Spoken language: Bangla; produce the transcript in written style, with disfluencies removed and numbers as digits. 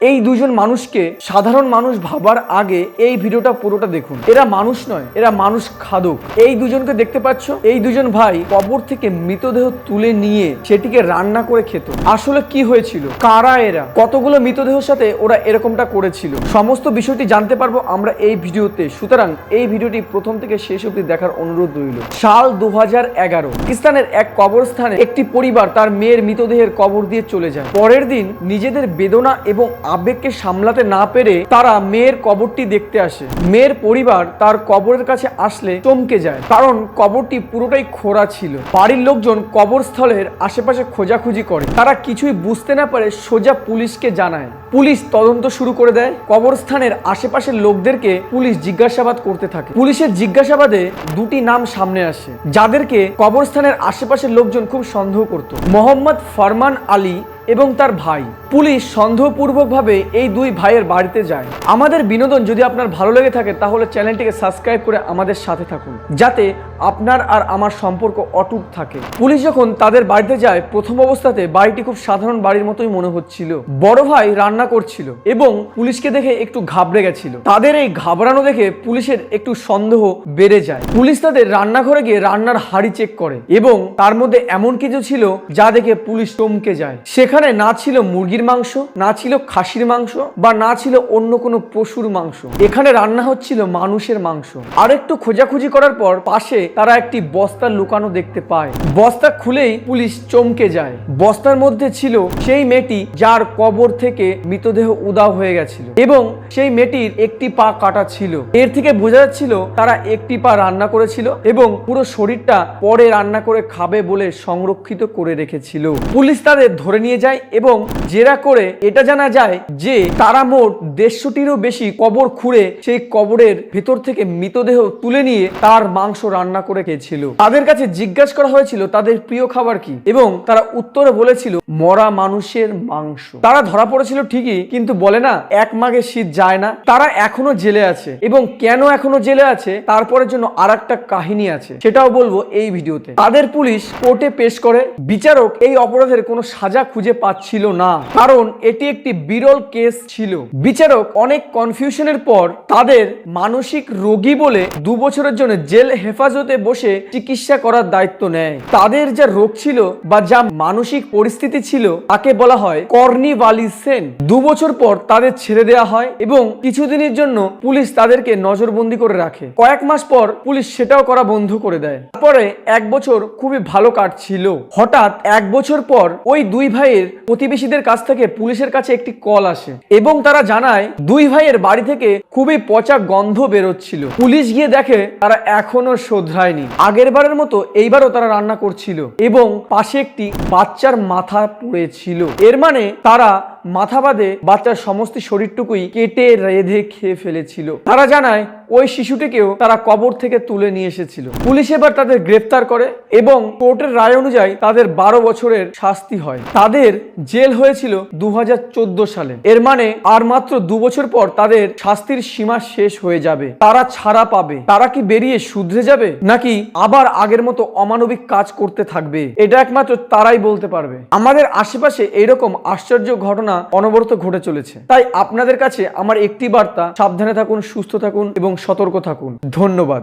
এই দুজন মানুষকে সাধারণ মানুষ ভাবার আগে এই ভিডিওটা পুরোটা দেখুন। এরা মানুষ নয়, এরা মানুষ খাদক। এই দুজনকে দেখতে পাচ্ছ, এই দুজন ভাই কবর থেকে মৃতদেহ তুলে নিয়ে সেটিকে রান্না করে খেত। আসলে কি হয়েছিল, কারা এরা, কতগুলো মৃতদেহের সাথে ওরা এরকমটা করেছিল, সমস্ত বিষয়টি জানতে পারবো আমরা এই ভিডিওতে। সুতরাং এই ভিডিওটি প্রথম থেকে শেষ অবধি দেখার অনুরোধ রইল। সাল 2011 পাকিস্তানের এক কবরস্থানে একটি পরিবার তার মেয়ের মৃতদেহের কবর দিয়ে চলে যায়। পরের দিন নিজেদের বেদনা এবং আবেগকে সামলাতে না পেরে তারা মেয়ের কবরটি দেখতে আসে। মেয়ের পরিবার তার কবরের কাছে আসলে চমকে যায়, কারণ কবরটি পুরোটাই খোঁড়া ছিল। বাড়ির লোকজন কবরস্থলের আশেপাশে খোঁজাখুঁজি করে, তারা কিছুই বুঝতে না পারে সোজা পুলিশকে জানায়। পুলিশ তদন্ত শুরু করে দেয়। কবরস্থানের আশেপাশের লোকদেরকে পুলিশ জিজ্ঞাসাবাদ করতে থাকে। পুলিশের জিজ্ঞাসাবাদে দুটি নাম সামনে আসে, যাদেরকে কবরস্থানের আশেপাশের লোকজন খুব সন্দেহ করত: মোহাম্মদ ফরমান আলী এবং তার ভাই। পুলিশ সন্দেহপূর্বকভাবে এই দুই ভাইয়ের বাড়িতে যায়। আমাদের বিনোদন যদি আপনার ভালো লেগে থাকে তাহলে চ্যানেলটিকে সাবস্ক্রাইব করে আমাদের সাথে থাকুন, যাতে আপনার আর আমার সম্পর্ক অটুট থাকে। পুলিশ যখন তাদের বাড়িতে যায়, প্রথম অবস্থাতে বাড়িটি খুব সাধারণ বাড়ির মতোই মনে হচ্ছিল। বড় ভাই রান্না করছিল এবং পুলিশকে দেখে একটু ঘাবড়ে গেছিল। তাদের এই ঘাবড়ানো দেখে পুলিশের একটু সন্দেহ বেড়ে যায়। পুলিশ তাদের রান্নাঘরে গিয়ে রান্নার হাঁড়ি চেক করে এবং তার মধ্যে এমন কিছু ছিল যা দেখে পুলিশ চমকে যায়। সেখানে না ছিল মুরগির মাংস, না ছিল খাসির মাংস, বা না ছিল অন্য কোনো পশুর মাংস। এখানে রান্না হচ্ছিল মানুষের মাংস। আর একটু খোঁজাখুঁজি করার পর পাশে তারা একটি বস্তা লুকানো দেখতে পায়। বস্তা খুলেই পুলিশ চমকে যায়। বস্তার মধ্যে ছিল সেই মেয়েটি যার কবর থেকে মৃতদেহ উধাও হয়ে গেছিল, এবং সেই মেয়েটির একটি পা কাটা ছিল। এর থেকে বোঝা যাচ্ছিল তারা একটি পা রান্না করেছিল এবং পুরো শরীরটা পরে রান্না করে খাবে বলে সংরক্ষিত করে রেখেছিল। পুলিশ তাদের ধরে নিয়ে যায় এবং জেরা করে এটা জানা যায় যে তারা মোট 150টিরও বেশি কবর খুঁড়ে সেই কবরের ভেতর থেকে মৃতদেহ তুলে নিয়ে তার মাংস রান্না করে খেয়েছিল। তাদের কাছে জিজ্ঞাসা করা হয়েছিল তাদের প্রিয় খাবার কি, এবং তারা উত্তরে বলেছিল মরা মানুষের মাংস। তারা ধরা পড়েছিল ঠিকই, কিন্তু বলে না, এক মাঘে শীত যায় না। তারা এখনো জেলে আছে, এবং কেন এখনো জেলে আছে তারপরের জন্য আর একটা কাহিনী আছে, সেটাও বলবো এই ভিডিওতে। তাদের পুলিশ কোর্টে পেশ করে। বিচারক এই অপরাধের কোনো সাজা খুঁজে পাচ্ছিল না, কারণ এটি একটি বিরল কেস ছিল। বিচারক অনেক কনফিউশনের পর তাদের মানসিক রোগী বলে 2 বছরের জন্য জেল হেফাজতে বসে চিকিৎসা করার দায়িত্ব নেয়। তাদের যা রোগ ছিল বা যা মানসিক পরিস্থিতি ছিল তাকে বলা হয় কর্নিভালিসেন। 2 বছর পর তাদের ছেড়ে দেওয়া হয় এবং কিছুদিনের জন্য পুলিশ তাদেরকে নজরবন্দি করে রাখে। কয়েক মাস পর পুলিশ সেটাও করা বন্ধ করে দেয়। তারপরে 1 বছর খুবই ভালো কাটছিল। হঠাৎ 1 বছর পর ওই দুই ভাইয়ের প্রতিবেশীদের কাছ থেকে পুলিশের কাছে একটি কল আসে এবং তারা জানায় দুই ভাইয়ের বাড়ি থেকে খুবই পচা গন্ধ বেরোচ্ছিল। পুলিশ গিয়ে দেখে তারা এখনো শোধরায়নি। আগের বারের মতো এইবারও তারা রান্না করছিল এবং পাশে একটি বাচ্চার মাথা পড়েছিল। এর মানে তারা মাথা বাদে বাচ্চার সমস্ত শরীরটুকুই কেটে রেঁধে খেয়ে ফেলেছিল। তারা জানায় ওই শিশুটিকেও তারা কবর থেকে তুলে নিয়ে এসেছিল। পুলিশ এবার তাদের গ্রেফতার করে এবং কোর্টের রায় অনুযায়ী তাদের 12 বছরের শাস্তি হয়। তাদের জেল হয়েছিল 2014 সালে। এর মানে আর মাত্র 2 বছর পর তাদের শাস্তির সীমা শেষ হয়ে যাবে। তারা ছাড়া পাবে। তারা কি বেরিয়ে শুধরে যাবে, নাকি আবার আগের মতো অমানবিক কাজ করতে থাকবে, এটা একমাত্র তারাই বলতে পারবে। আমাদের আশেপাশে এইরকম আশ্চর্য ঘটনা অনবরত ঘটে চলেছে। তাই আপনাদের কাছে আমার একটি বার্তা: সাবধানে থাকুন, সুস্থ থাকুন এবং সতর্ক থাকুন। ধন্যবাদ।